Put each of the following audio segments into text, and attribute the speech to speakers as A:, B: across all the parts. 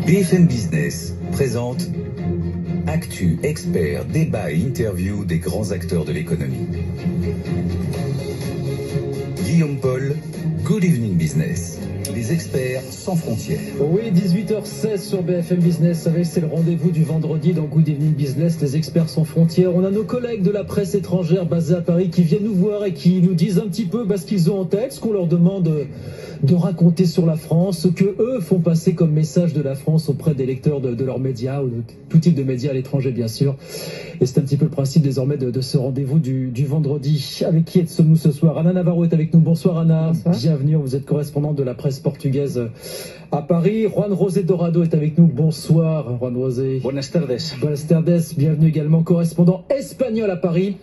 A: BFM Business présente Actu, experts, débat et interview des grands acteurs de l'économie. Guillaume Paul, Good Evening Business. Les experts sans frontières.
B: Oui, 18h16 sur BFM Business. Vous savez, c'est le rendez-vous du vendredi dans Good Evening Business, les experts sans frontières. On a nos collègues de la presse étrangère basés à Paris qui viennent nous voir et qui nous disent un petit peu ce qu'ils ont en tête, ce qu'on leur demande de raconter sur la France, ce que eux font passer comme message de la France auprès des lecteurs de leurs médias ou de tout type de médias à l'étranger, bien sûr. Et c'est un petit peu le principe désormais de ce rendez-vous du vendredi. Avec qui sommes-nous ce soir? Anna Navarro est avec nous. Bonsoir Anna. Bonsoir. Bienvenue, vous êtes correspondante de la presse portugaise à Paris. Juan José Dorado est avec nous. Bonsoir Juan José.
C: Buenas tardes.
B: Buenas tardes. Bienvenue également, correspondant espagnol à Paris.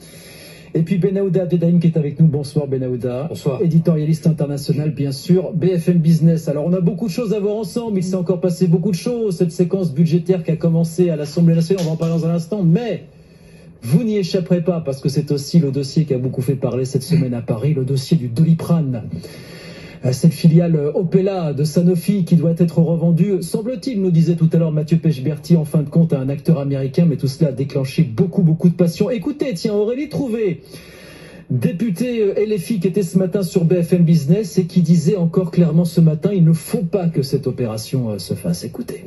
B: Et puis Benaouda Abdeldaïm qui est avec nous. Bonsoir Benaouda.
C: Bonsoir.
B: Éditorialiste international, bien sûr, BFM Business. Alors on a beaucoup de choses à voir ensemble, il s'est encore passé beaucoup de choses, cette séquence budgétaire qui a commencé à l'Assemblée nationale, on va en parler dans un instant, mais vous n'y échapperez pas parce que c'est aussi le dossier qui a beaucoup fait parler cette semaine à Paris, le dossier du Doliprane. Cette filiale Opella de Sanofi qui doit être revendue, semble-t-il, nous disait tout à l'heure Mathieu Pechberti, en fin de compte à un acteur américain, mais tout cela a déclenché beaucoup de passion. Écoutez, tiens, Aurélie Trouvé, députée LFI qui était ce matin sur BFM Business et qui disait encore clairement ce matin, il ne faut pas que cette opération se fasse. Écoutez.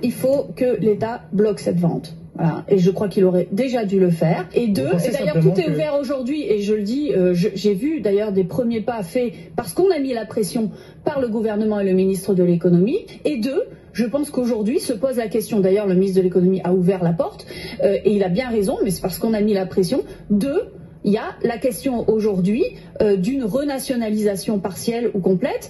D: Il faut que l'État bloque cette vente. Voilà. Et je crois qu'il aurait déjà dû le faire. Et deux, et d'ailleurs tout est ouvert aujourd'hui, et je le dis, j'ai vu d'ailleurs des premiers pas faits parce qu'on a mis la pression par le gouvernement et le ministre de l'économie. Et deux, je pense qu'aujourd'hui se pose la question, d'ailleurs le ministre de l'économie a ouvert la porte, et il a bien raison, mais c'est parce qu'on a mis la pression. Deux, il y a la question aujourd'hui d'une renationalisation partielle ou complète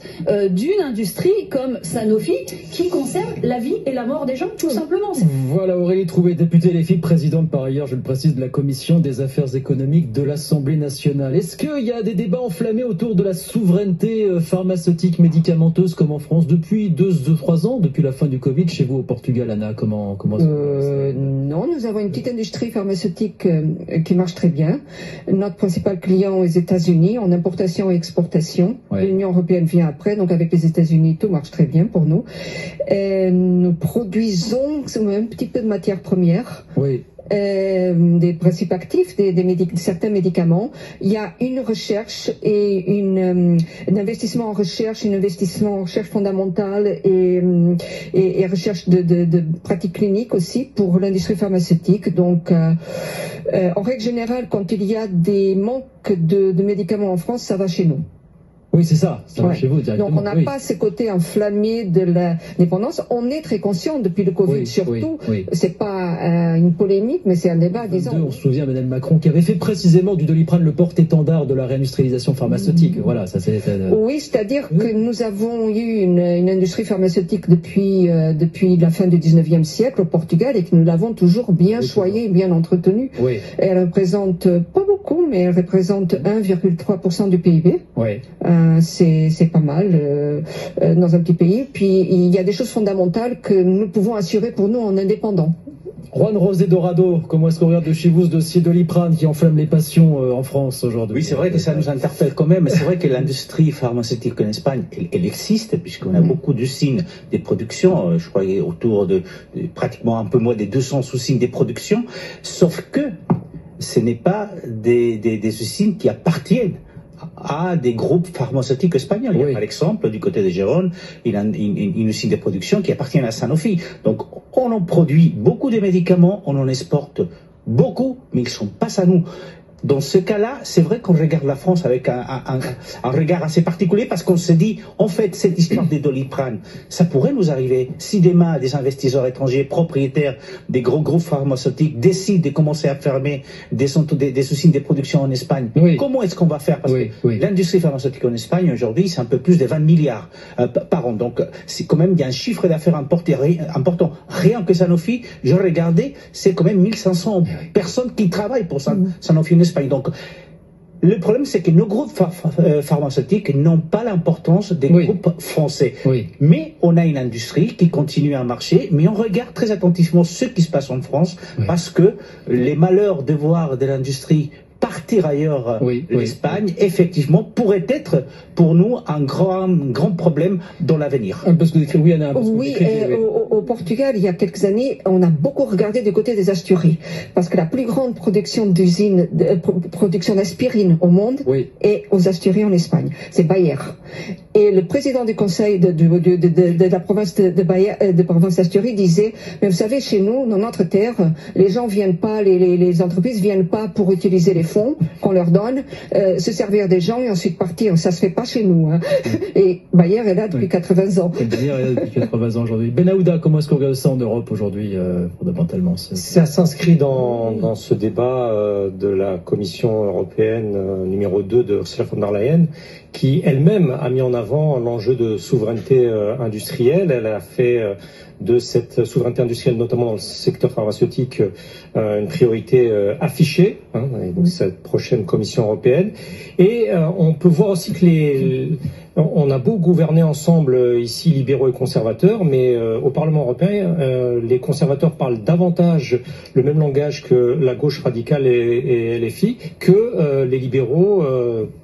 D: d'une industrie comme Sanofi qui concerne la vie et la mort des gens, tout simplement.
B: Voilà, Aurélie Trouvé, députée LFI, présidente par ailleurs, je le précise, de la Commission des affaires économiques de l'Assemblée nationale. Est-ce qu'il y a des débats enflammés autour de la souveraineté pharmaceutique médicamenteuse comme en France depuis 2-3 ans, depuis la fin du Covid, chez vous au Portugal, Anna? Comment
E: Non, nous avons une petite industrie pharmaceutique qui marche très bien. Notre principal client aux États-Unis en importation et exportation. Ouais. L'Union européenne vient après, donc avec les États-Unis, tout marche très bien pour nous. Et nous produisons un petit peu de matières premières. Oui. Des principes actifs, certains médicaments. Il y a une recherche et un investissement en recherche, un investissement en recherche fondamentale et recherche de pratiques cliniques aussi pour l'industrie pharmaceutique. Donc, en règle générale, quand il y a des manques de médicaments en France, ça va chez nous.
B: Oui, c'est ça va chez vous directement.
E: Donc on n'a pas ce côté enflammé de la dépendance. On est très conscient depuis le Covid surtout. C'est pas une polémique, mais c'est un débat, disons.
B: On se souvient Mme Macron qui avait fait précisément du Doliprane le porte-étendard de la réindustrialisation pharmaceutique. Voilà, ça c'est.
E: Oui, c'est-à-dire que nous avons eu une industrie pharmaceutique depuis la fin du 19e siècle au Portugal et que nous l'avons toujours bien choyée, bien entretenue. Oui. Elle représente pas beaucoup, mais elle représente 1,3% du PIB. Oui. C'est pas mal dans un petit pays. Puis il y a des choses fondamentales que nous pouvons assurer pour nous en indépendants.
B: Juan José Dorado, comment est-ce qu'on regarde de chez vous ce dossier Doliprane qui enflamme les passions en France aujourd'hui?
C: Oui, c'est vrai que ça nous interpelle quand même. C'est vrai que l'industrie pharmaceutique en Espagne, elle existe puisqu'on a beaucoup d'usines de production. Je crois autour de pratiquement un peu moins des 200 usines de production. Sauf que ce n'est pas des usines qui appartiennent à des groupes pharmaceutiques espagnols. Il y a par exemple, du côté de Gérone, une usine de production qui appartient à Sanofi. Donc, on en produit beaucoup de médicaments, on en exporte beaucoup, mais ils ne sont pas à nous. Dans ce cas-là, c'est vrai qu'on regarde la France avec un regard assez particulier parce qu'on se dit, en fait, cette histoire des Doliprane, ça pourrait nous arriver si demain des investisseurs étrangers propriétaires des gros groupes pharmaceutiques décident de commencer à fermer des usines de production en Espagne. Oui. Comment est-ce qu'on va faire? Parce que l'industrie pharmaceutique en Espagne aujourd'hui, c'est un peu plus de 20 milliards par an. Donc, c'est quand même, il y a un chiffre d'affaires important. Rien que Sanofi, je regardais, c'est quand même 1500 personnes qui travaillent pour Sanofi en Espagne. Donc, le problème, c'est que nos groupes pharmaceutiques n'ont pas l'importance des groupes français. Oui. Mais on a une industrie qui continue à marcher, mais on regarde très attentivement ce qui se passe en France, parce que les malheurs de voir de l'industrie partir ailleurs, l'Espagne, effectivement, pourrait être pour nous un grand problème dans l'avenir.
E: Au Portugal, il y a quelques années, on a beaucoup regardé du côté des Asturies, parce que la plus grande production d'usines, production d'aspirine au monde est aux Asturies en Espagne. C'est Bayer. Et le président du conseil de la province de province d'Asturies disait, mais vous savez, chez nous, dans notre terre, les gens viennent pas, les entreprises viennent pas pour utiliser les fonds qu'on leur donne, se servir des gens et ensuite partir. Ça se fait pas chez nous. Hein. Et Bayer est là depuis 80 ans.
B: Bayer est là depuis 80 ans aujourd'hui. Ben Aouda, comment est-ce qu'on regarde ça en Europe aujourd'hui, fondamentalement?
F: Ça s'inscrit dans ce débat de la Commission européenne numéro 2 de Ursula von der Leyen, qui elle-même a mis en avant l'enjeu de souveraineté industrielle. Elle a fait de cette souveraineté industrielle, notamment dans le secteur pharmaceutique, une priorité affichée, donc cette prochaine Commission européenne. Et on peut voir aussi que on a beau gouverner ensemble ici, libéraux et conservateurs, mais au Parlement européen, les conservateurs parlent davantage le même langage que la gauche radicale et LFI, que les libéraux,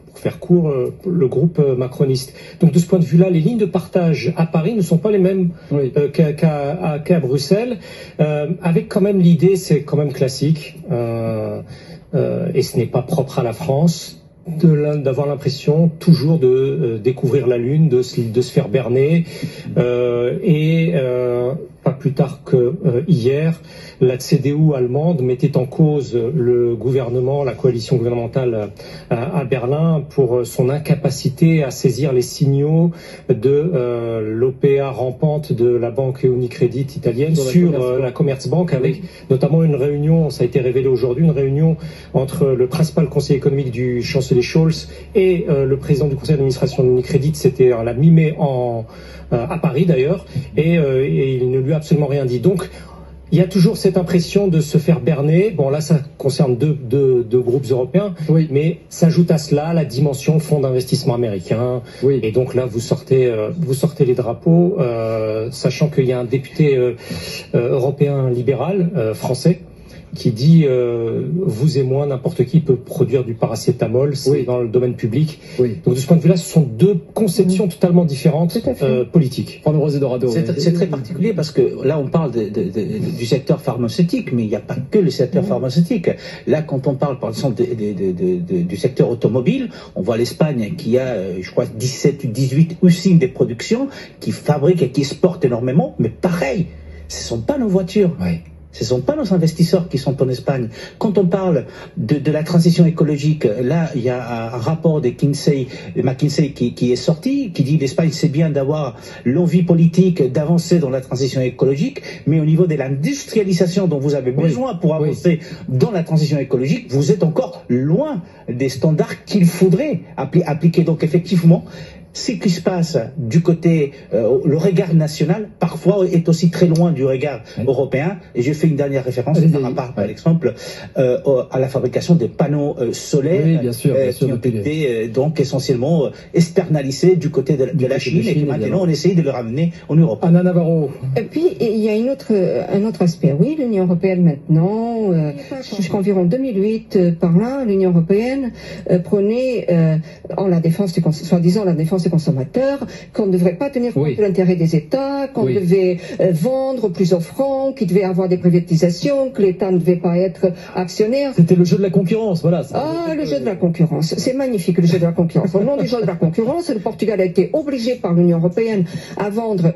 F: pour faire court, le groupe macroniste. Donc de ce point de vue-là, les lignes de partage à Paris ne sont pas les mêmes qu'à Bruxelles, avec quand même l'idée, c'est quand même classique, et ce n'est pas propre à la France, d'avoir l'impression toujours de découvrir la Lune, de se faire berner, et pas plus tard que hier, la CDU allemande mettait en cause le gouvernement, la coalition gouvernementale à Berlin pour son incapacité à saisir les signaux de l'OPA rampante de la banque Unicredit italienne sur la Commerzbank, avec notamment une réunion, ça a été révélé aujourd'hui, une réunion entre le principal conseiller économique du chancelier Scholz et le président du conseil d'administration de Unicredit. C'était à la mi-mai à Paris d'ailleurs, et il ne lui a absolument rien dit. Donc il y a toujours cette impression de se faire berner. Bon, là, ça concerne deux groupes européens, mais s'ajoute à cela la dimension fonds d'investissement américain. Et donc là, vous sortez les drapeaux, sachant qu'il y a un député européen libéral français qui dit vous et moi, n'importe qui peut produire du paracétamol, c'est dans le domaine public. Donc de ce point de vue-là, ce sont deux conceptions totalement différentes politiques.
C: C'est très particulier parce que là on parle du secteur pharmaceutique, mais il n'y a pas que le secteur pharmaceutique. Là, quand on parle par exemple du secteur automobile, on voit l'Espagne qui a, je crois, 17 ou 18 usines de production qui fabriquent et qui exportent énormément, mais pareil, ce ne sont pas nos voitures. Ce ne sont pas nos investisseurs qui sont en Espagne. Quand on parle de la transition écologique, là, il y a un rapport de McKinsey qui est sorti, qui dit l'Espagne, c'est bien d'avoir l'envie politique d'avancer dans la transition écologique, mais au niveau de l'industrialisation dont vous avez besoin pour avancer dans la transition écologique, vous êtes encore loin des standards qu'il faudrait appliquer. Donc effectivement, ce qui se passe du côté, le regard national, parfois est aussi très loin du regard européen. Et je fais une dernière référence par exemple à la fabrication des panneaux solaires qui ont été donc essentiellement externalisés du côté de la Chine et que maintenant on essaye de le ramener en Europe.
B: Anna Navarro.
E: Et puis il y a un autre aspect. Oui, l'Union européenne maintenant, jusqu'environ 2008, par là, l'Union européenne prenait en la défense soi-disant la défense des consommateurs, qu'on ne devrait pas tenir compte de l'intérêt des États, qu'on devait vendre plus offrant, qu'il devait avoir des privatisations, que l'État ne devait pas être actionnaire.
B: C'était le jeu de la concurrence, voilà.
E: Le jeu de la concurrence. C'est magnifique, le jeu de la concurrence. Au nom du jeu de la concurrence, le Portugal a été obligé par l'Union européenne à vendre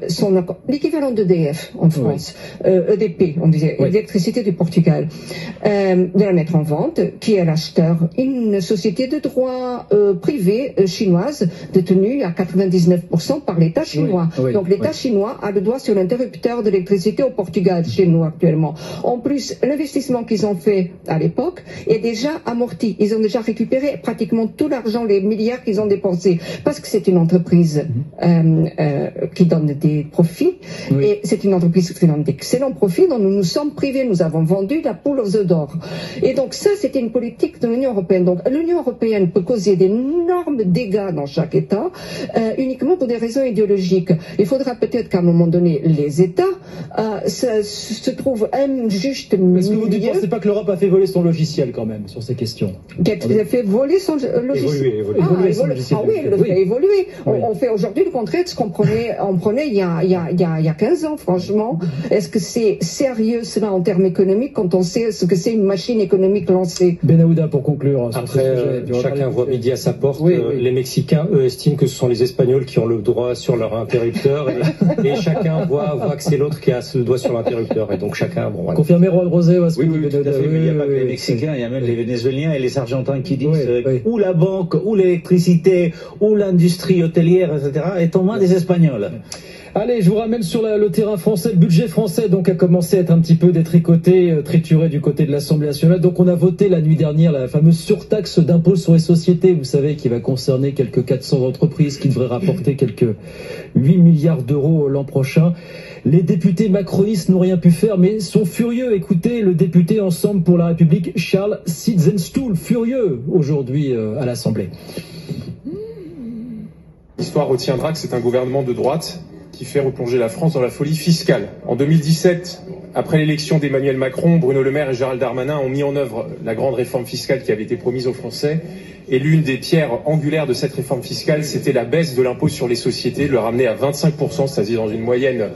E: l'équivalent d'EDF en France, EDP, on disait, l'électricité du Portugal, de la mettre en vente. Qui est l'acheteur? Une société de droit privé chinoise détenue à 99% par l'État chinois. Donc l'État chinois a le doigt sur l'interrupteur de l'électricité au Portugal, chez nous actuellement. En plus, l'investissement qu'ils ont fait à l'époque est déjà amorti. Ils ont déjà récupéré pratiquement tout l'argent, les milliards qu'ils ont dépensés, parce que c'est une entreprise qui donne des profits, et c'est une entreprise qui donne d'excellents profits dont nous nous sommes privés. Nous avons vendu la poule aux œufs d'or. Et donc ça, c'était une politique de l'Union européenne. Donc l'Union européenne peut causer d'énormes dégâts dans chaque État, uniquement pour des raisons idéologiques. Il faudra peut-être qu'à un moment donné, les États se trouvent un juste milieu.
B: Est-ce que vous ne pensez pas que l'Europe a fait voler son logiciel quand même sur ces questions?
E: Elle a fait voler son logiciel.
F: Évoluer.
E: Oui, elle le fait évoluer. On fait aujourd'hui le contraire de ce qu'on prenait il y a 15 ans, franchement. Est-ce que c'est sérieux cela en termes économiques quand on sait ce que c'est une machine économique lancée?
B: Benaouda, pour conclure.
F: Après, chacun voit midi à sa porte. Les Mexicains, eux, estiment que ce sont les Espagnols qui ont le doigt sur leur interrupteur et chacun voit que c'est l'autre qui a le doigt sur l'interrupteur. Et donc chacun, bon, voilà.
B: Confirmé, Juan Rosé?
C: Oui, tout à fait. Il n'y a pas que les Mexicains, il y a même les Vénézuéliens et les Argentins qui disent ou la banque, ou l'électricité, ou l'industrie hôtelière, etc. est aux mains des Espagnols.
B: Allez, je vous ramène sur le terrain français. Le budget français donc a commencé à être un petit peu détricoté, trituré du côté de l'Assemblée nationale. Donc on a voté la nuit dernière la fameuse surtaxe d'impôt sur les sociétés, vous savez, qui va concerner quelques 400 entreprises, qui devrait rapporter quelques 8 milliards d'euros l'an prochain. Les députés macronistes n'ont rien pu faire, mais sont furieux. Écoutez, le député Ensemble pour la République, Charles Sitzenstuhl, furieux aujourd'hui à l'Assemblée.
G: L'histoire retiendra que c'est un gouvernement de droite qui fait replonger la France dans la folie fiscale. En 2017, après l'élection d'Emmanuel Macron, Bruno Le Maire et Gérald Darmanin ont mis en œuvre la grande réforme fiscale qui avait été promise aux Français. Et l'une des pierres angulaires de cette réforme fiscale, c'était la baisse de l'impôt sur les sociétés, le ramener à 25%, c'est-à-dire dans une moyenne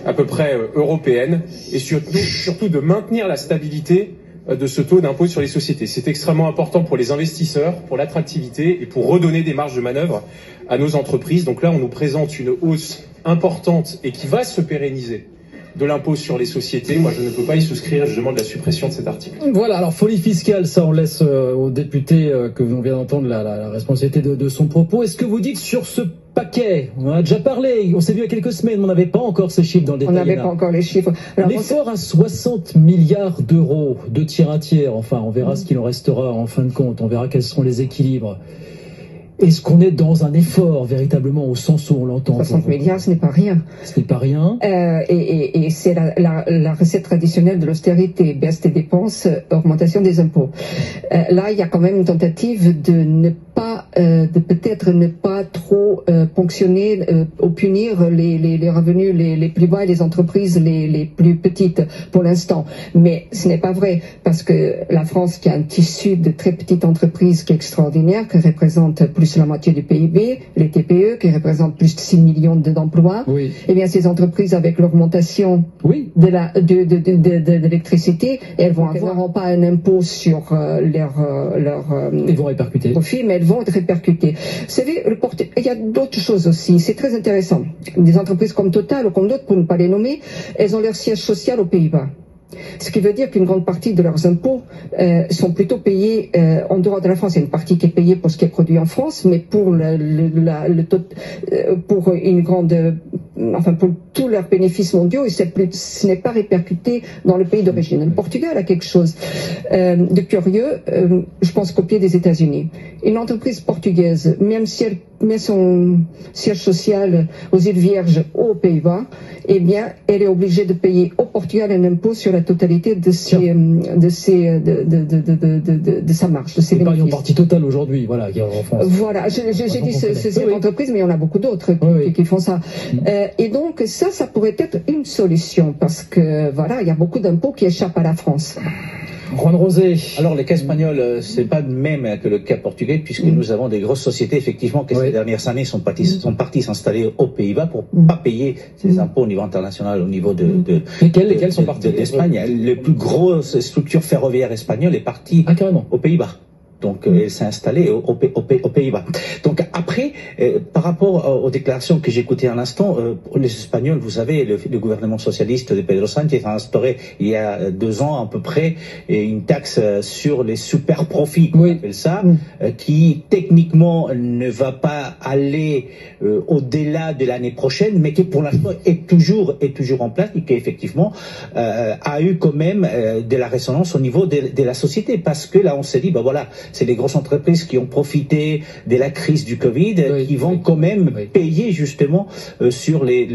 G: à peu près européenne, et surtout de maintenir la stabilité de ce taux d'impôt sur les sociétés. C'est extrêmement important pour les investisseurs, pour l'attractivité et pour redonner des marges de manœuvre à nos entreprises. Donc là, on nous présente une hausse importante et qui va se pérenniser de l'impôt sur les sociétés. Moi, je ne peux pas y souscrire. Je demande la suppression de cet article.
B: Voilà, alors folie fiscale, ça on laisse au député que l'on vient d'entendre la responsabilité de son propos. Est-ce que vous dites sur ce paquet, on en a déjà parlé, on s'est vu il y a quelques semaines, on n'avait pas encore ces chiffres dans le détail.
E: On n'avait pas encore les chiffres.
B: L'effort à 60 milliards d'euros, de tiers à tiers, enfin on verra ce qu'il en restera en fin de compte, on verra quels seront les équilibres. Est-ce qu'on est dans un effort véritablement au sens où on l'entend?
E: 60 milliards, ce n'est pas rien.
B: Ce n'est pas rien.
E: Et c'est la recette traditionnelle de l'austérité, baisse des dépenses, augmentation des impôts. Là, il y a quand même une tentative de ne pas, de peut-être ne pas trop ponctionner ou punir les revenus les plus bas et les entreprises les plus petites pour l'instant. Mais ce n'est pas vrai, parce que la France, qui a un tissu de très petites entreprises qui est extraordinaire, qui représente plus la moitié du PIB, les TPE, qui représentent plus de 6 millions d'emplois, eh bien ces entreprises, avec l'augmentation de l'électricité, elles n'auront pas un impôt sur
B: ils vont répercuter.
E: Profit, mais elles vont être répercutées. Vous savez, il y a d'autres choses aussi, c'est très intéressant. Des entreprises comme Total ou comme d'autres, pour ne pas les nommer, elles ont leur siège social aux Pays-Bas. Ce qui veut dire qu'une grande partie de leurs impôts sont plutôt payés en dehors de la France. Il y a une partie qui est payée pour ce qui est produit en France, mais pour pour une grande, pour tous leurs bénéfices mondiaux, ce n'est pas répercuté dans le pays d'origine. Le Portugal a quelque chose de curieux, je pense qu'au pied des États-Unis. Une entreprise portugaise, même si elle met son siège social aux îles Vierges ou aux Pays-Bas, eh bien, elle est obligée de payer au Portugal un impôt sur la totalité de sa marge, de ses bénéfices.
B: En partie totale aujourd'hui, voilà, en France.
E: Voilà, j'ai dit cette entreprise, mais il y en a beaucoup d'autres qui font ça. Et donc, ça pourrait être une solution, parce que, voilà, il y a beaucoup d'impôts qui échappent à la France.
B: Juan Rosé.
C: Alors, le cas espagnol, c'est pas le même que le cas portugais, puisque nous avons des grosses sociétés, effectivement, qui ces dernières années sont parties s'installer aux Pays-Bas pour pas payer ces impôts au niveau international, au niveau
B: lesquels sont partis
C: d'Espagne. La plus grosse structure ferroviaire espagnole est partie aux Pays-Bas. Donc, elle s'est installée aux Pays-Bas. Donc, après, par rapport aux déclarations que j'ai écoutées un instant, les Espagnols, vous savez, le gouvernement socialiste de Pedro Sánchez a instauré, il y a 2 ans à peu près, une taxe sur les super profits, on appelle ça, qui techniquement ne va pas aller au-delà de l'année prochaine, mais qui pour l'instant est toujours en place et qui effectivement a eu quand même de la résonance au niveau de la société, parce que là, on s'est dit, ben voilà, c'est les grosses entreprises qui ont profité de la crise du Covid, qui vont quand même payer justement sur les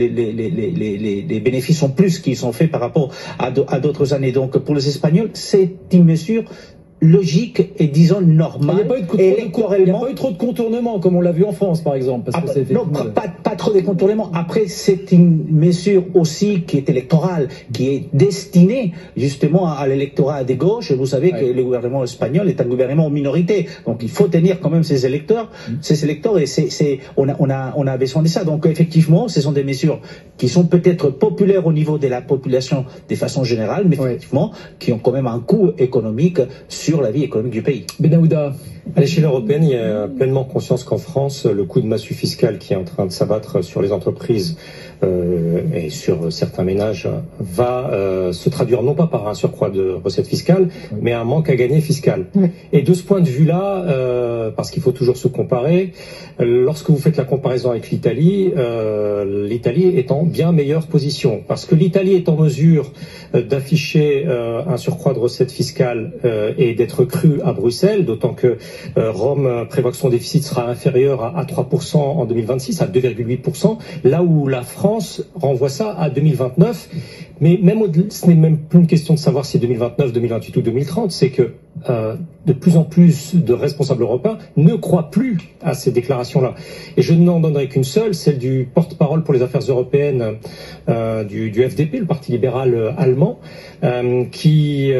C: bénéfices en plus qui sont faits par rapport à d'autres années. Donc pour les Espagnols, c'est une mesure logique et disons normal.
B: Il n'y a pas eu trop de contournements comme on l'a vu en France par exemple. Parce que
C: non, pas trop de contournements. Après, c'est une mesure aussi qui est électorale, qui est destinée justement à l'électorat de gauche. Vous savez que le gouvernement espagnol est un gouvernement en minorité, donc il faut tenir quand même ses électeurs, et on a besoin de ça. Donc effectivement, ce sont des mesures qui sont peut-être populaires au niveau de la population de façon générale, mais effectivement qui ont quand même un coût économique sur la vie économique du pays.
B: Benahouda.
F: À l'échelle européenne, il y a pleinement conscience qu'en France, le coup de massue fiscal qui est en train de s'abattre sur les entreprises et sur certains ménages va se traduire non pas par un surcroît de recettes fiscales, mais un manque à gagner fiscal. Et de ce point de vue-là, parce qu'il faut toujours se comparer, lorsque vous faites la comparaison avec l'Italie, l'Italie est en bien meilleure position, parce que l'Italie est en mesure d'afficher un surcroît de recettes fiscales et d'être crue à Bruxelles, d'autant que Rome prévoit que son déficit sera inférieur à 3% en 2026, à 2,8%, là où la France renvoie ça à 2029. Mais même ce n'est même plus une question de savoir si 2029, 2028 ou 2030, c'est que de plus en plus de responsables européens ne croient plus à ces déclarations-là. Et je n'en donnerai qu'une seule, celle du porte-parole pour les affaires européennes du FDP, le Parti libéral allemand, qui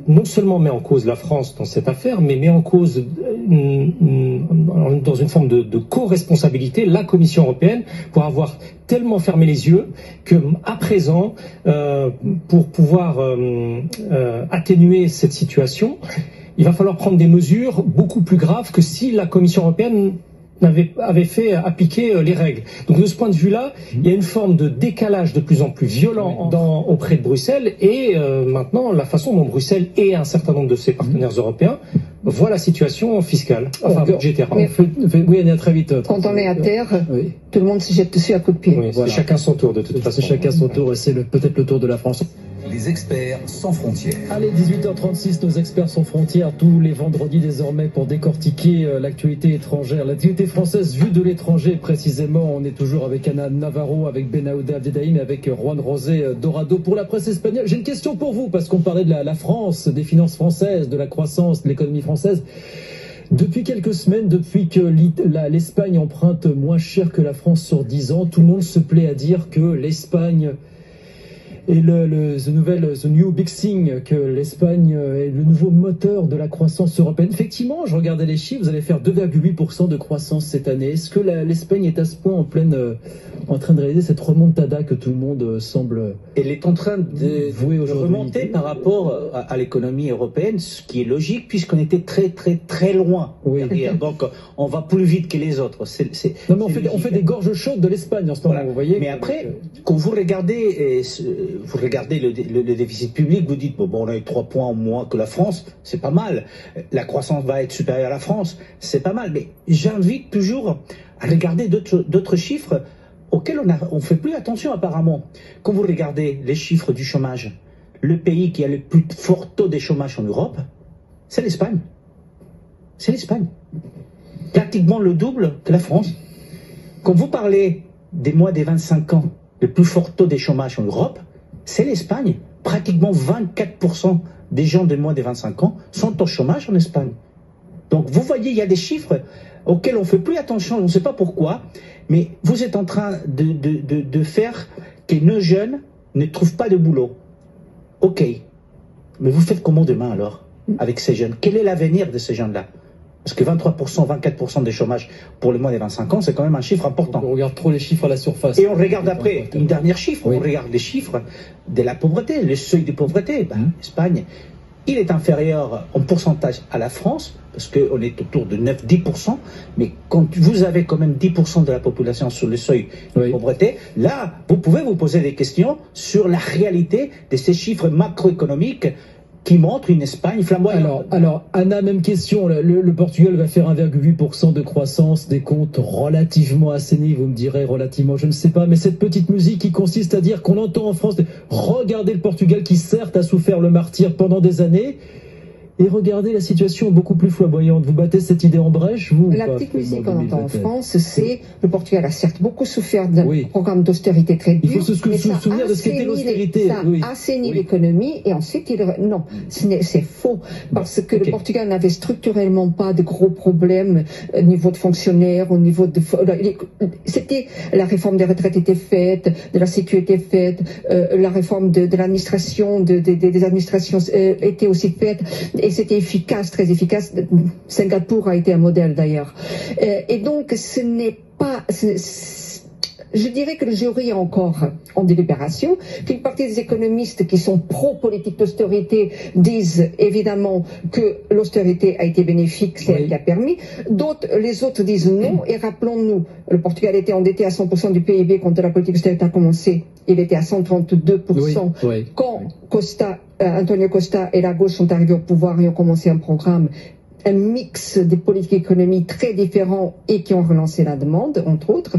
F: non seulement met en cause la France dans cette affaire, mais met en cause dans une forme de co-responsabilité la Commission européenne pour avoir tellement fermé les yeux que à présent, pour pouvoir atténuer cette situation, il va falloir prendre des mesures beaucoup plus graves que si la Commission européenne avait fait appliquer les règles. Donc de ce point de vue-là, il y a une forme de décalage de plus en plus violent auprès de Bruxelles et maintenant la façon dont Bruxelles et un certain nombre de ses partenaires européens voient la situation fiscale, enfin budgétaire.
B: Oui, Anna, très vite.
E: Quand on est à terre, tout le monde se jette dessus à coups de pied.
F: Oui, voilà. C'est chacun son tour de toute façon.
B: C'est chacun son tour et c'est peut-être le tour de la France.
A: Les experts sans frontières.
B: Allez, 18h36, nos experts sans frontières, tous les vendredis désormais pour décortiquer l'actualité étrangère, l'actualité française vue de l'étranger précisément. On est toujours avec Ana Navarro, avec Benahouda Abdelrahim et avec Juan José Dorado pour la presse espagnole. J'ai une question pour vous, parce qu'on parlait de la France, des finances françaises, de la croissance, de l'économie française. Depuis quelques semaines, depuis que l'Espagne emprunte moins cher que la France sur 10 ans, tout le monde se plaît à dire que l'Espagne et the new big thing, que l'Espagne est le nouveau moteur de la croissance européenne. Effectivement, je regardais les chiffres, vous allez faire 2,8% de croissance cette année. Est-ce que l'Espagne est à ce point en train de réaliser cette remontada que tout le monde semble...
C: Elle est en train de remonter par rapport à l'économie européenne, ce qui est logique puisqu'on était très très très loin derrière. Donc on va plus vite que les autres.
B: Non mais on fait des gorges chaudes de l'Espagne en ce moment, vous voyez.
C: Mais après, quand vous regardez le déficit public, vous dites bon, on a eu 3 points en moins que la France, c'est pas mal. La croissance va être supérieure à la France, c'est pas mal. Mais j'invite toujours à regarder d'autres chiffres auxquels on fait plus attention apparemment. Quand vous regardez les chiffres du chômage, le pays qui a le plus fort taux de chômage en Europe, c'est l'Espagne. C'est l'Espagne. Pratiquement le double que la France. Quand vous parlez des moins des 25 ans, le plus fort taux de chômage en Europe, c'est l'Espagne. Pratiquement 24% des gens de moins de 25 ans sont au chômage en Espagne. Donc vous voyez, il y a des chiffres auxquels on ne fait plus attention, on ne sait pas pourquoi, mais vous êtes en train de faire que nos jeunes ne trouvent pas de boulot. Ok, mais vous faites comment demain alors, avec ces jeunes? Quel est l'avenir de ces jeunes-là? Parce que 23%, 24% de chômage pour les moins de 25 ans, c'est quand même un chiffre important.
B: On regarde trop les chiffres à la surface.
C: Et on regarde après, une dernière chiffre, on regarde les chiffres de la pauvreté, le seuil de pauvreté. L'Espagne, il est inférieur en pourcentage à la France, parce qu'on est autour de 9-10%, mais quand vous avez quand même 10% de la population sur le seuil de pauvreté, là, vous pouvez vous poser des questions sur la réalité de ces chiffres macroéconomiques qui montre une Espagne flamboyante.
B: Alors, Anna, même question. Le Portugal va faire 1,8% de croissance, des comptes relativement assainis, vous me direz relativement, je ne sais pas, mais cette petite musique qui consiste à dire qu'on entend en France, regardez le Portugal qui certes a souffert le martyre pendant des années, et regardez la situation beaucoup plus flamboyante. Vous battez cette idée en brèche, vous?
E: La petite musique qu'on entend en France, c'est le Portugal a certes beaucoup souffert d'un programme d'austérité très dur.
B: Il faut se souvenir de ce qu'était l'austérité.
E: Ça a assaini l'économie et ensuite non, c'est faux parce que le Portugal n'avait structurellement pas de gros problèmes au niveau de fonctionnaires, au niveau de c'était la réforme des retraites était faite, de la sécurité était faite, la réforme de l'administration des administrations était aussi faite et c'était efficace, très efficace. Singapour a été un modèle d'ailleurs. Et donc ce n'est pas je dirais que le jury est encore en délibération, qu'une partie des économistes qui sont pro-politique d'austérité disent évidemment que l'austérité a été bénéfique, c'est elle qui a permis. Les autres disent non, et rappelons-nous, le Portugal était endetté à 100% du PIB quand la politique d'austérité a commencé, il était à 132% quand Antonio Costa et la gauche sont arrivés au pouvoir et ont commencé un programme, un mix des politiques économiques très différents et qui ont relancé la demande, entre autres.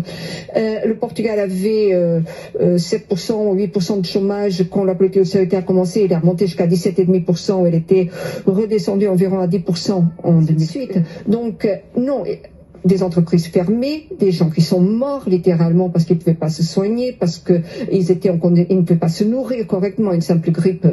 E: Le Portugal avait 7% ou 8% de chômage quand la politique d'austérité a commencé. Il est remonté jusqu'à 17,5%. Elle était redescendue environ à 10% en 2008. Donc, non... Des entreprises fermées, des gens qui sont morts littéralement parce qu'ils ne pouvaient pas se soigner, parce qu'ils ne pouvaient pas se nourrir correctement. Une simple grippe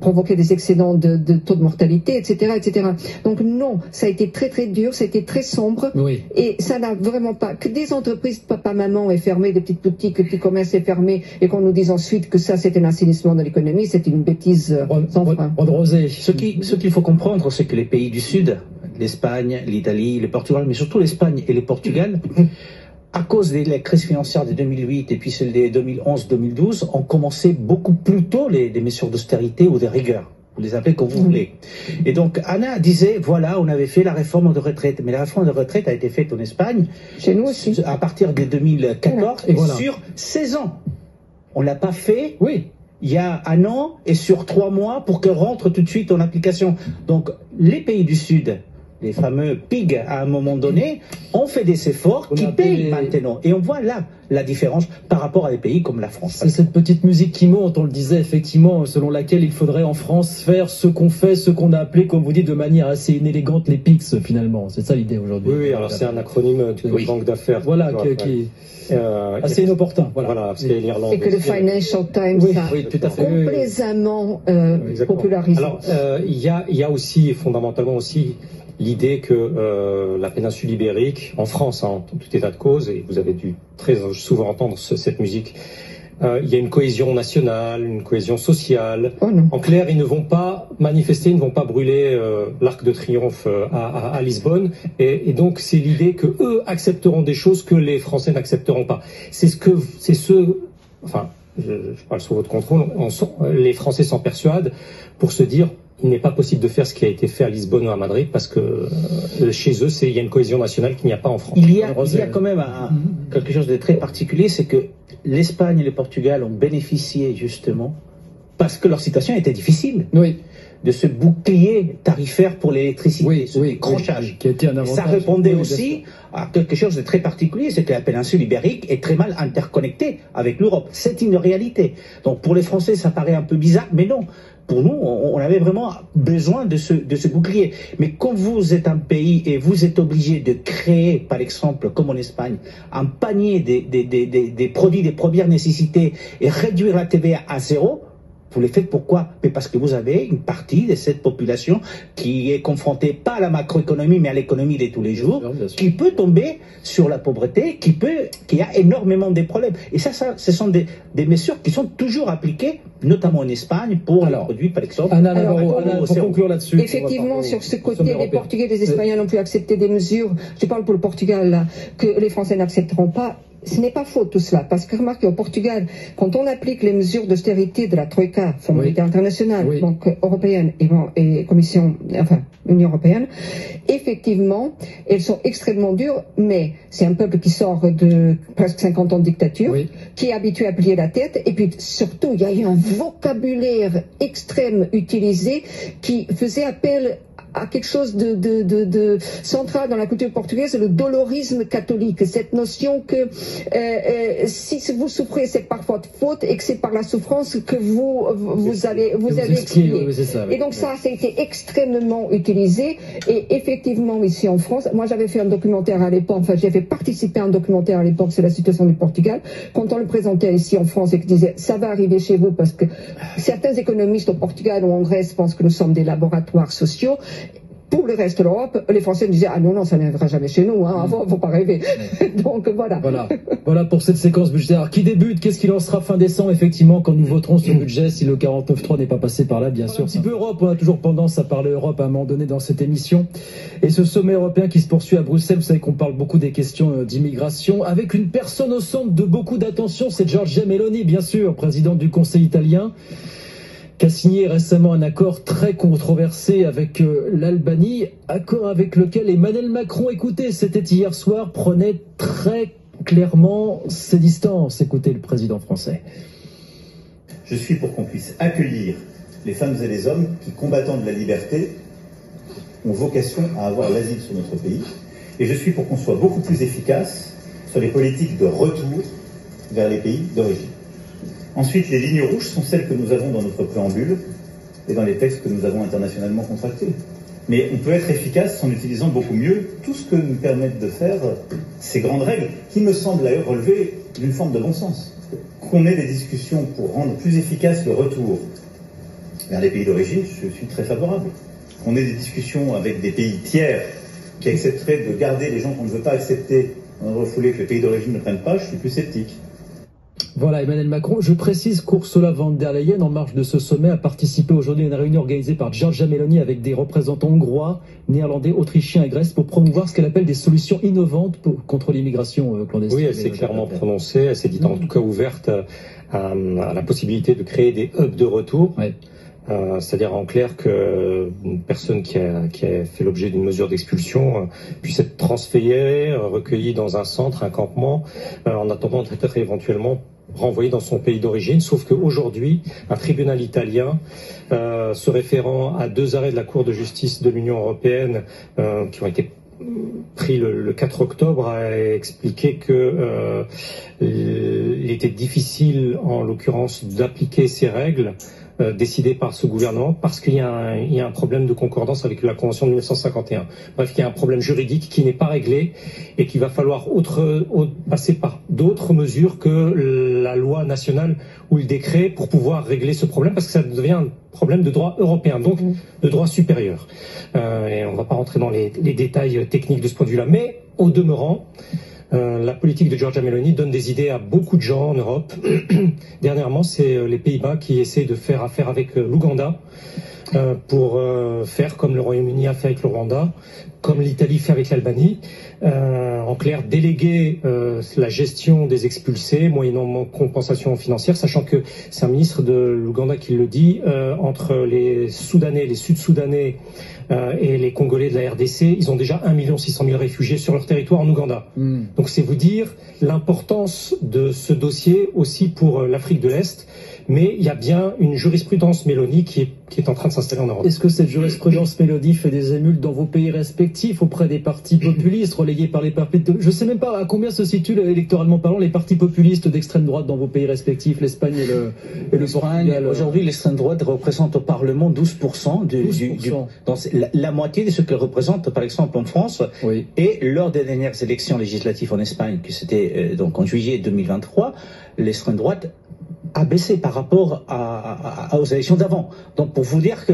E: provoquait des excédents de taux de mortalité, etc., etc. Donc non, ça a été très très dur, ça a été très sombre, et ça n'a vraiment pas que des entreprises papa-maman est fermé, des petites boutiques, des petits commerces est fermé, et qu'on nous dise ensuite que ça c'est un assainissement de l'économie, c'est une bêtise sans frein.
C: Ce qu'il faut comprendre, c'est que les pays du Sud, l'Espagne, l'Italie, le Portugal, mais surtout l'Espagne et le Portugal, à cause de la crise financière de 2008 et puis celle de 2011-2012, ont commencé beaucoup plus tôt les mesures d'austérité ou de rigueur. Vous les appelez comme vous voulez. Et donc, Anna disait, voilà, on avait fait la réforme de retraite. Mais la réforme de retraite a été faite en Espagne.
E: Chez nous aussi.
C: À partir de 2014, et sur 16 ans. On l'a pas fait. Il y a un an et sur 3 mois pour que rentre tout de suite en application. Donc, les pays du Sud, les fameux PIG, à un moment donné, ont fait des efforts qui payent maintenant. Et on voit là la différence par rapport à des pays comme la France.
B: C'est cette petite musique qui monte, on le disait effectivement, selon laquelle il faudrait en France faire ce qu'on fait, ce qu'on a appelé, comme vous dites, de manière assez inélégante, les PIGS finalement. C'est ça l'idée aujourd'hui.
F: Oui, alors c'est un acronyme de banque d'affaires.
B: Voilà, qui est assez inopportun. Voilà,
E: c'est que le Financial Times a complaisamment popularisé.
F: Alors, il y a aussi, fondamentalement aussi, l'idée que la péninsule ibérique, en France, en tout état de cause, et vous avez dû très souvent entendre cette musique, il y a une cohésion nationale, une cohésion sociale. En clair, ils ne vont pas manifester, ils ne vont pas brûler l'Arc de Triomphe à Lisbonne. Et donc, c'est l'idée que eux accepteront des choses que les Français n'accepteront pas. Enfin, je parle sous votre contrôle, les Français s'en persuadent pour se dire, il n'est pas possible de faire ce qui a été fait à Lisbonne ou à Madrid parce que chez eux, il y a une cohésion nationale qu'il n'y a pas en France.
C: Il y a quand même quelque chose de très particulier, c'est que l'Espagne et le Portugal ont bénéficié justement parce que leur situation était difficile. De ce bouclier tarifaire pour l'électricité, ce décrochage.
B: Qui était un avantage.
C: Ça répondait aussi à quelque chose de très particulier, c'est que la péninsule ibérique est très mal interconnectée avec l'Europe. C'est une réalité. Donc pour les Français, ça paraît un peu bizarre, mais non. Pour nous, on avait vraiment besoin de ce bouclier. Mais quand vous êtes un pays et vous êtes obligé de créer, par exemple, comme en Espagne, un panier des produits de première nécessité et réduire la TVA à 0, vous le faites pourquoi? Mais parce que vous avez une partie de cette population qui est confrontée pas à la macroéconomie mais à l'économie de tous les jours, qui peut tomber sur la pauvreté, qui a énormément de problèmes. Et ça ce sont des mesures qui sont toujours appliquées, notamment en Espagne, pour les produits, par exemple.
B: Anna, pour conclure là-dessus.
E: Effectivement, sur ce côté, les Portugais et les Espagnols ont pu accepter des mesures, je parle pour le Portugal, là, que les Français n'accepteront pas. Ce n'est pas faux tout cela, parce que remarquez, au Portugal, quand on applique les mesures d'austérité de la Troïka, Fonds monétaire international, Banque européenne et Commission, enfin, Union européenne, effectivement, elles sont extrêmement dures, mais c'est un peuple qui sort de presque 50 ans de dictature, qui est habitué à plier la tête, et puis surtout, il y a eu un vocabulaire extrême utilisé qui faisait appel à quelque chose de central dans la culture portugaise, le dolorisme catholique, cette notion que si vous souffrez, c'est par votre faute et que c'est par la souffrance que vous allez expier. Et donc ça a été extrêmement utilisé, et effectivement ici en France, moi j'avais fait un documentaire à l'époque, enfin j'avais participé à un documentaire à l'époque sur la situation du Portugal, quand on le présentait ici en France et que disait ça va arriver chez vous, parce que certains économistes au Portugal ou en Grèce pensent que nous sommes des laboratoires sociaux. Pour le reste de l'Europe, les Français me disaient ah non, ça n'arrivera jamais chez nous, hein, faut pas rêver. Donc voilà.
B: Voilà pour cette séquence budgétaire qui débute. Qu'est-ce qu'il en sera fin décembre, effectivement, quand nous voterons ce budget, si le 49.3 n'est pas passé par là, bien sûr. Un petit peu Europe, on a toujours tendance à parler Europe à un moment donné dans cette émission. Et ce sommet européen qui se poursuit à Bruxelles, vous savez qu'on parle beaucoup des questions d'immigration, avec une personne au centre de beaucoup d'attention, c'est Giorgia Meloni, bien sûr, présidente du Conseil italien, qui a signé récemment un accord très controversé avec l'Albanie, accord avec lequel Emmanuel Macron, écoutez, c'était hier soir, prenait très clairement ses distances. Écoutez le président français.
H: Je suis pour qu'on puisse accueillir les femmes et les hommes qui, combattant de la liberté, ont vocation à avoir l'asile sur notre pays. Et je suis pour qu'on soit beaucoup plus efficace sur les politiques de retour vers les pays d'origine. Ensuite, les lignes rouges sont celles que nous avons dans notre préambule et dans les textes que nous avons internationalement contractés. Mais on peut être efficace en utilisant beaucoup mieux tout ce que nous permettent de faire ces grandes règles, qui me semblent d'ailleurs relever d'une forme de bon sens. Qu'on ait des discussions pour rendre plus efficace le retour vers les pays d'origine, je suis très favorable. Qu'on ait des discussions avec des pays tiers qui accepteraient de garder les gens qu'on ne veut pas accepter dans notre foulée que les pays d'origine ne prennent pas, je suis plus sceptique.
B: Voilà, Emmanuel Macron. Je précise qu'Ursula von der Leyen, en marge de ce sommet, a participé aujourd'hui à une réunion organisée par Giorgia Meloni avec des représentants hongrois, néerlandais, autrichiens et grecs pour promouvoir ce qu'elle appelle des solutions innovantes contre l'immigration clandestine.
F: Oui, elle s'est clairement prononcée, elle s'est dit en tout cas ouverte à la possibilité de créer des hubs de retour. Ouais. C'est-à-dire en clair que une personne qui a fait l'objet d'une mesure d'expulsion puisse être transférée, recueillie dans un centre, un campement, en attendant d'être éventuellement renvoyé dans son pays d'origine, sauf qu'aujourd'hui, un tribunal italien, se référant à 2 arrêts de la Cour de justice de l'Union européenne qui ont été pris le 4 octobre, a expliqué que il était difficile, en l'occurrence, d'appliquer ces règles décidé par ce gouvernement parce qu'il y a un problème de concordance avec la Convention de 1951. Bref, il y a un problème juridique qui n'est pas réglé et qu'il va falloir passer par d'autres mesures que la loi nationale ou le décret pour pouvoir régler ce problème, parce que ça devient un problème de droit européen, donc de droit supérieur. Et on ne va pas rentrer dans les détails techniques de ce point de vue-là, mais au demeurant, la politique de Giorgia Meloni donne des idées à beaucoup de gens en Europe. Dernièrement, c'est les Pays-Bas qui essaient de faire affaire avec l'Ouganda pour faire comme le Royaume-Uni a fait avec le Rwanda, comme l'Italie fait avec l'Albanie. En clair, déléguer la gestion des expulsés, moyennant compensation financière, sachant que c'est un ministre de l'Ouganda qui le dit, entre les Soudanais, les Sud-Soudanais et les Congolais de la RDC, ils ont déjà 1 600 000 réfugiés sur leur territoire en Ouganda. Donc c'est vous dire l'importance de ce dossier aussi pour l'Afrique de l'Est. Mais il y a bien une jurisprudence Meloni qui est en train de s'installer en Europe.
B: Est-ce que cette jurisprudence Meloni fait des émules dans vos pays respectifs auprès des partis populistes relayés par les partis Je ne sais même pas à combien se situent électoralement parlant les partis populistes d'extrême droite dans vos pays respectifs, l'Espagne et le Portugal.
C: Aujourd'hui, l'extrême droite représente au Parlement 12%, la moitié de ce qu'elle représente, par exemple, en France. Oui. Et lors des dernières élections législatives en Espagne, que c'était donc en juillet 2023, l'extrême droite a baissé par rapport aux élections d'avant. Donc pour vous dire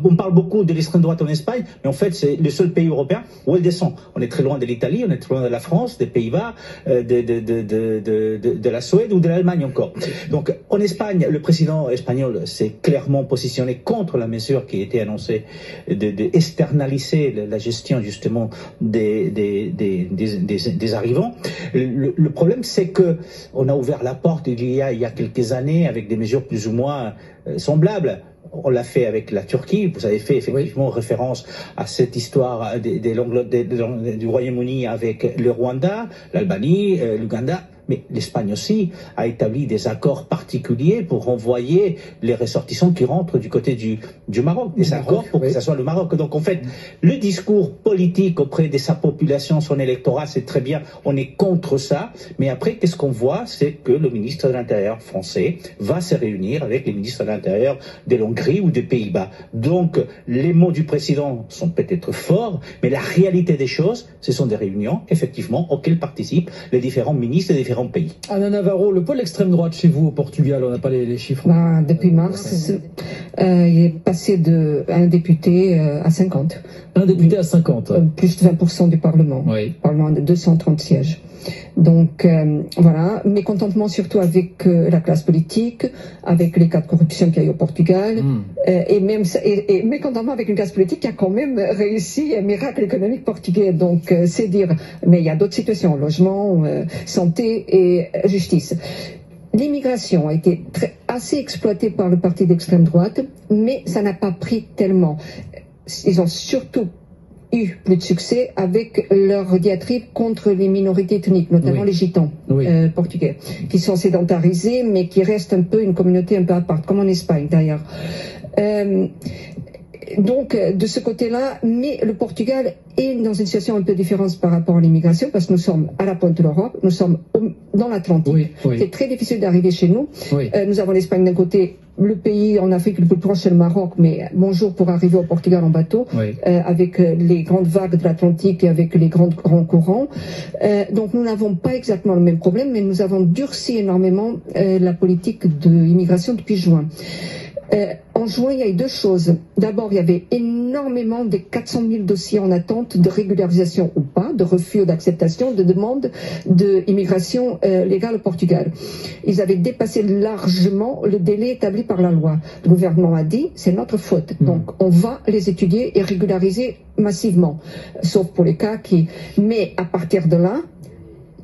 C: on parle beaucoup de l'extrême droite en Espagne, mais en fait c'est le seul pays européen où elle descend. On est très loin de l'Italie, on est très loin de la France, des Pays-Bas, de la Suède ou de l'Allemagne encore. Donc en Espagne, le président espagnol s'est clairement positionné contre la mesure qui a été annoncée de externaliser la gestion justement des arrivants. Le problème, c'est que on a ouvert la porte il y a quelques années avec des mesures plus ou moins semblables. On l'a fait avec la Turquie, vous avez fait effectivement référence à cette histoire du Royaume-Uni avec le Rwanda, l'Albanie, l'Ouganda. Mais l'Espagne aussi a établi des accords particuliers pour renvoyer les ressortissants qui rentrent du côté du Maroc. Des accords pour que ça soit le Maroc. Donc en fait, le discours politique auprès de sa population, son électorat, c'est très bien, on est contre ça. Mais après, qu'est-ce qu'on voit? C'est que le ministre de l'Intérieur français va se réunir avec les ministres de l'Intérieur de l'Hongrie ou des Pays-Bas. Donc les mots du président sont peut-être forts, mais la réalité des choses, ce sont des réunions, effectivement, auxquelles participent les différents ministres des différents pays.
B: Ana Navarro, le pôle extrême droite chez vous au Portugal, on n'a pas les chiffres.
E: Depuis mars, il est passé de un député à 50.
B: Un député à 50.
E: Plus de 20% du Parlement. Oui. Le Parlement a 230 sièges. Donc voilà, mécontentement surtout avec la classe politique, avec les cas de corruption qu'il y a eu au Portugal, et mécontentement avec une classe politique qui a quand même réussi un miracle économique portugais. Donc c'est dire, mais il y a d'autres situations, logement, santé et justice. L'immigration a été assez exploitée par le parti d'extrême droite, mais ça n'a pas pris tellement. Ils ont surtout eu plus de succès avec leur diatribe contre les minorités ethniques, notamment les gitans portugais, qui sont sédentarisés, mais qui restent un peu une communauté un peu à part, comme en Espagne d'ailleurs. Donc, de ce côté-là, mais le Portugal est dans une situation un peu différente par rapport à l'immigration, parce que nous sommes à la pointe de l'Europe, nous sommes dans l'Atlantique. C'est très difficile d'arriver chez nous. Nous avons l'Espagne d'un côté, le pays en Afrique le plus proche, c'est le Maroc, mais bonjour pour arriver au Portugal en bateau, avec les grandes vagues de l'Atlantique et avec les grands courants. Donc, nous n'avons pas exactement le même problème, mais nous avons durci énormément la politique d'immigration depuis juin. En juin, il y a eu deux choses. D'abord, il y avait énormément de 400 000 dossiers en attente de régularisation ou pas, de refus ou d'acceptation, de demande d'immigration légale au Portugal. Ils avaient dépassé largement le délai établi par la loi. Le gouvernement a dit, c'est notre faute. Donc, on va les étudier et régulariser massivement. Sauf pour les cas qui... Mais à partir de là,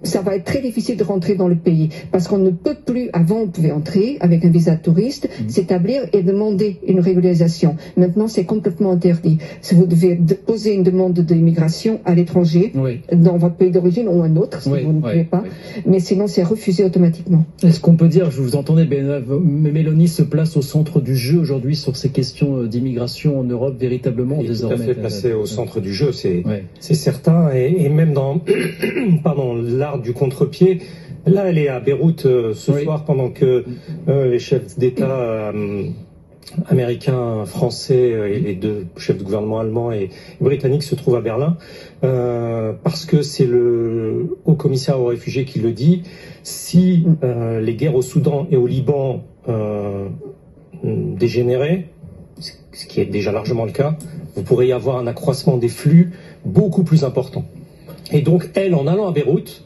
E: ça va être très difficile de rentrer dans le pays parce qu'on ne peut plus, avant on pouvait entrer avec un visa de touriste, s'établir et demander une régularisation. Maintenant c'est complètement interdit. Si vous devez poser une demande d'immigration à l'étranger, dans votre pays d'origine ou un autre, si vous ne pouvez pas, mais sinon c'est refusé automatiquement.
B: Est-ce qu'on peut dire, je vous entendais, Mélanie se place au centre du jeu aujourd'hui sur ces questions d'immigration en Europe véritablement désormais?
F: Tout à fait placée au centre du jeu, c'est certain, et même dans pardon, l'art du contre-pied. Là, elle est à Beyrouth ce soir pendant que les chefs d'État américains, français et les deux chefs de gouvernement allemands et britanniques se trouvent à Berlin parce que c'est le haut commissaire aux réfugiés qui le dit. Si les guerres au Soudan et au Liban dégénéraient, ce qui est déjà largement le cas, vous pourrez y avoir un accroissement des flux beaucoup plus important. Et donc, elle, en allant à Beyrouth,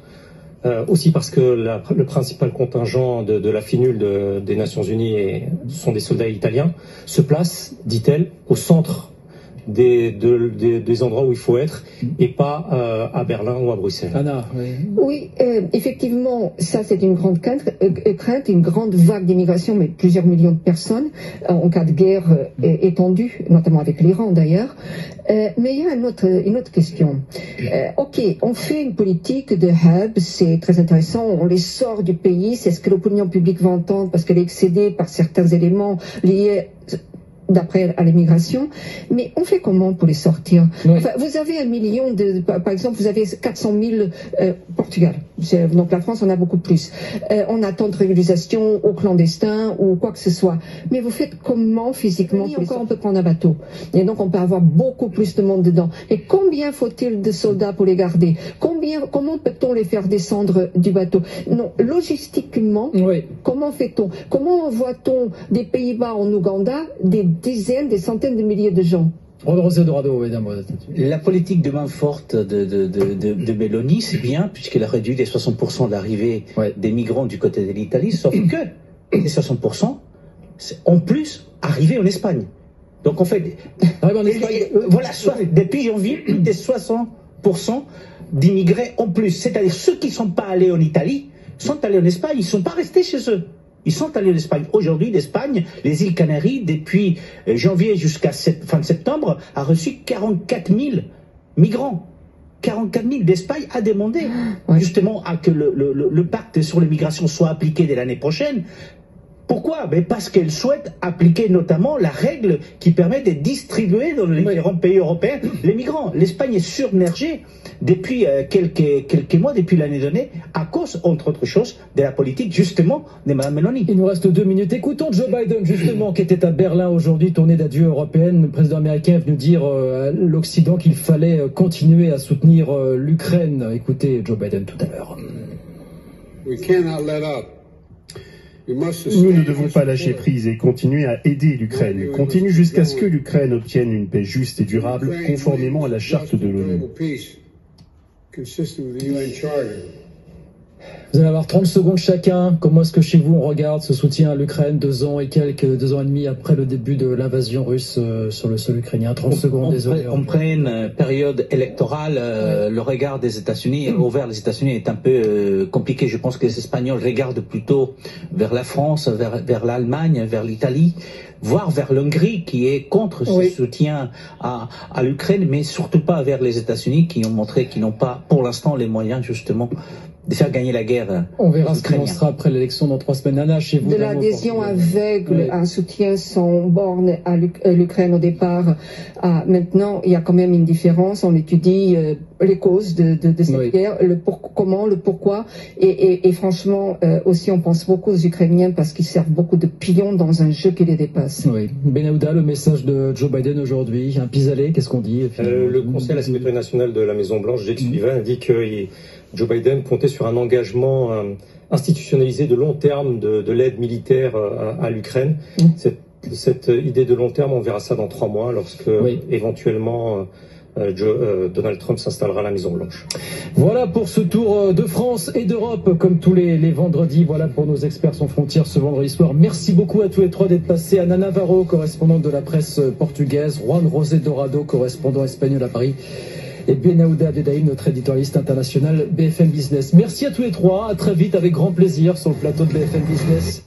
F: aussi parce que le principal contingent de la FINUL des Nations Unies sont des soldats italiens, se place, dit-elle, au centre des endroits où il faut être et pas à Berlin ou à Bruxelles.
B: Anna,
E: oui, effectivement, ça c'est une grande crainte, une grande vague d'immigration, mais plusieurs millions de personnes en cas de guerre étendue, notamment avec l'Iran d'ailleurs. Mais il y a une autre question. Ok, on fait une politique de hub, c'est très intéressant, on les sort du pays, c'est ce que l'opinion publique va entendre parce qu'elle est excédée par certains éléments liés d'après à l'immigration, mais on fait comment pour les sortir? Enfin, vous avez 1 million par exemple, vous avez 400 000 Portugal, donc la France en a beaucoup plus. On attend de régularisation aux clandestins ou quoi que ce soit. Mais vous faites comment physiquement? Encore on peut prendre un bateau, et donc on peut avoir beaucoup plus de monde dedans. Et combien faut-il de soldats pour les garder? Comment peut-on les faire descendre du bateau? Non, logistiquement, comment fait-on? Comment envoie-t-on des Pays-Bas en Ouganda des dizaines, des centaines de milliers de gens?
C: La politique de main forte de Meloni, c'est bien, puisqu'elle a réduit les 60% de l'arrivée des migrants du côté de l'Italie, sauf que les 60%, en plus, arrivés en Espagne. Donc en fait, voilà, depuis janvier, plus de 60% d'immigrés en plus. C'est-à-dire ceux qui ne sont pas allés en Italie sont allés en Espagne, ils ne sont pas restés chez eux. Ils sont allés en Espagne. Aujourd'hui, l'Espagne, les îles Canaries, depuis janvier jusqu'à fin septembre, a reçu 44 000 migrants. 44 000 d'Espagne a demandé justement à que le pacte sur l'immigration soit appliqué dès l'année prochaine. Pourquoi? Parce qu'elle souhaite appliquer notamment la règle qui permet de distribuer dans les différents pays européens les migrants. L'Espagne est submergée depuis quelques mois, depuis l'année donnée, à cause, entre autres choses, de la politique justement de Mme Meloni.
B: Il nous reste 2 minutes. Écoutons Joe Biden justement, qui était à Berlin aujourd'hui, tournée d'adieu européenne. Le président américain est venu dire à l'Occident qu'il fallait continuer à soutenir l'Ukraine. Écoutez Joe Biden tout à l'heure.
I: Nous ne devons pas lâcher prise et continuer à aider l'Ukraine. Continue jusqu'à ce que l'Ukraine obtienne une paix juste et durable, conformément à la charte de l'ONU.
B: Vous allez avoir 30 secondes chacun. Comment est-ce que chez vous on regarde ce soutien à l'Ukraine 2 ans et 2 ans et demi après le début de l'invasion russe sur le sol ukrainien? 30 secondes, désolé.
C: En pleine période électorale, le regard des États-Unis, envers les États-Unis, est un peu compliqué. Je pense que les Espagnols regardent plutôt vers la France, vers l'Allemagne, vers l'Italie, voire vers l'Hongrie qui est contre ce soutien à l'Ukraine, mais surtout pas vers les États-Unis qui ont montré qu'ils n'ont pas pour l'instant les moyens justement de faire gagner la guerre.
B: On verra ce qu'il en sera après l'élection dans 3 semaines. Nana, chez vous.
E: De l'adhésion aveugle, un soutien sans borne à l'Ukraine au départ. Maintenant, il y a quand même une différence. On étudie les causes de cette guerre, comment, le pourquoi. Et franchement, aussi, on pense beaucoup aux Ukrainiens parce qu'ils servent beaucoup de pions dans un jeu qui les dépasse.
B: Oui. Benahouda, le message de Joe Biden aujourd'hui. Un pis-aller, qu'est-ce qu'on dit?
F: Le Conseil à la sécurité nationale de la Maison-Blanche, Jake Sullivan, dit que Joe Biden comptait sur un engagement institutionnalisé de long terme de l'aide militaire à l'Ukraine. Cette idée de long terme, on verra ça dans 3 mois lorsque éventuellement Donald Trump s'installera à la Maison-Blanche.
B: Voilà pour ce tour de France et d'Europe, comme tous les vendredis. Voilà pour nos experts sans frontières ce vendredi soir. Merci beaucoup à tous les 3 d'être passés. Anna Navarro, correspondante de la presse portugaise, Juan José Dorado, correspondant espagnol à Paris, et Benahouda Abdelrahim, notre éditorialiste international BFM Business. Merci à tous les 3, à très vite avec grand plaisir sur le plateau de BFM Business.